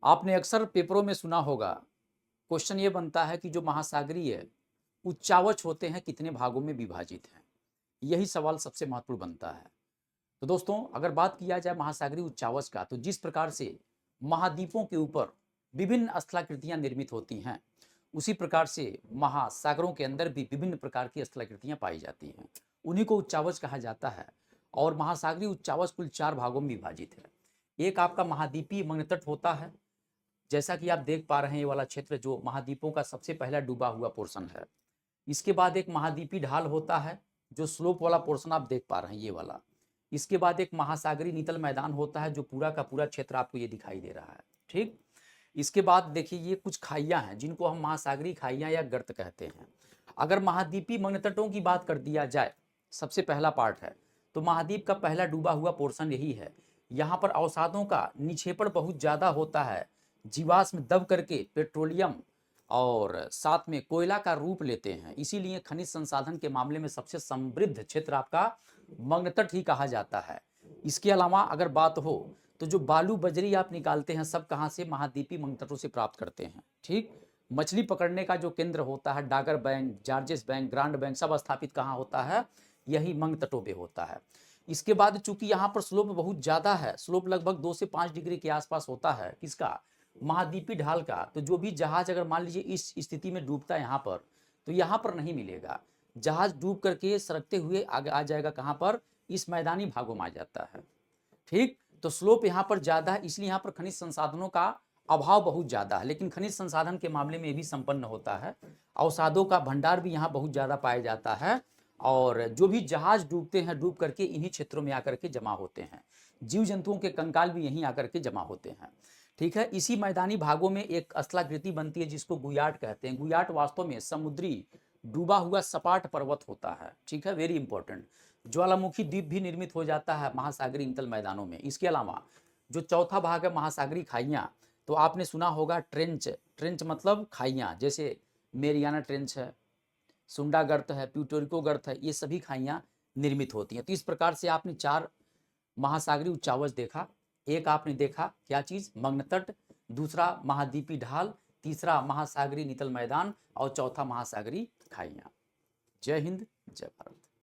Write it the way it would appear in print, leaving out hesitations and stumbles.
आपने अक्सर पेपरों में सुना होगा, क्वेश्चन ये बनता है कि जो महासागरीय उच्चावच होते हैं कितने भागों में विभाजित हैं? यही सवाल सबसे महत्वपूर्ण बनता है। तो दोस्तों, अगर बात किया जाए महासागरीय उच्चावच का, तो जिस प्रकार से महाद्वीपों के ऊपर विभिन्न स्थलाकृतियां निर्मित होती हैं, उसी प्रकार से महासागरों के अंदर भी विभिन्न प्रकार की स्थलाकृतियां पाई जाती हैं। उन्हीं को उच्चावच कहा जाता है। और महासागरीय उच्चावच कुल 4 भागों में विभाजित है। एक आपका महाद्वीपीय मग्नतट होता है, जैसा कि आप देख पा रहे हैं, ये वाला क्षेत्र जो महाद्वीपों का सबसे पहला डूबा हुआ पोर्शन है। इसके बाद एक महाद्वीपीय ढाल होता है, जो स्लोप वाला पोर्शन आप देख पा रहे हैं, ये वाला। इसके बाद एक महासागरीय नितल मैदान होता है, जो पूरा का पूरा क्षेत्र आपको ये दिखाई दे रहा है। ठीक। इसके बाद देखिए, ये कुछ खाइयां हैं जिनको हम महासागरीय खाइयां या गर्त कहते हैं। अगर महाद्वीपीय मग्नतटों की बात कर दिया जाए, सबसे पहला पार्ट है, तो महाद्वीप का पहला डूबा हुआ पोर्शन यही है। यहाँ पर अवसादों का निक्षेपण बहुत ज़्यादा होता है, जीवाश्म दब करके पेट्रोलियम और साथ में कोयला का रूप लेते हैं। इसीलिए खनिज संसाधन के मामले में सबसे समृद्ध क्षेत्र आपका मग्नतट ही कहा जाता है। इसके अलावा अगर बात हो, तो जो बालू बजरी आप निकालते हैं, सब कहाँ से? महाद्वीपीय मग्नतटों से प्राप्त करते हैं। ठीक। मछली पकड़ने का जो केंद्र होता है, Dagar bank, George's bank, grand bank, सब स्थापित कहाँ होता है? यही मग्नतटों पे होता है। इसके बाद चूंकि यहाँ पर स्लोप बहुत ज़्यादा है, स्लोप लगभग 2 से 5 डिग्री के आसपास होता है, किसका? महाद्वीपीय ढाल का। तो जो भी जहाज अगर मान लीजिए इस स्थिति में डूबता है यहाँ पर, तो यहाँ पर नहीं मिलेगा। जहाज डूब करके सरकते हुए आगे आ जाएगा कहाँ पर? इस मैदानी भागों में आ जाता है। ठीक। तो स्लोप यहाँ पर ज़्यादा है, इसलिए यहाँ पर खनिज संसाधनों का अभाव बहुत ज़्यादा है। लेकिन खनिज संसाधन के मामले में भी संपन्न होता है। अवसादों का भंडार भी यहाँ बहुत ज़्यादा पाया जाता है। और जो भी जहाज डूबते हैं, डूब करके इन्हीं क्षेत्रों में आकर के जमा होते हैं। जीव जंतुओं के कंकाल भी यहीं आकर के जमा होते हैं। ठीक है। इसी मैदानी भागों में एक स्थलाकृति बनती है, जिसको गुयाट कहते हैं। गुयाट वास्तव में समुद्री डूबा हुआ सपाट पर्वत होता है। ठीक है, वेरी इंपॉर्टेंट। ज्वालामुखी द्वीप भी निर्मित हो जाता है महासागरीय इंतल मैदानों में। इसके अलावा जो चौथा भाग है महासागरीय खाइयाँ, तो आपने सुना होगा ट्रेंच। ट्रेंच मतलब खाइयाँ, जैसे मेरियाना ट्रेंच है, सुंडा गर्त है, प्यूटोरिको गर्त है, ये सभी खाइयाँ निर्मित होती हैं। तो इस प्रकार से आपने 4 महासागरीय उच्चावच देखा। एक आपने देखा क्या चीज़? मग्नतट। दूसरा महाद्वीपीय ढाल। तीसरा महासागरीय नितल मैदान। और चौथा महासागरीय खाइयाँ। जय हिंद, जय भारत।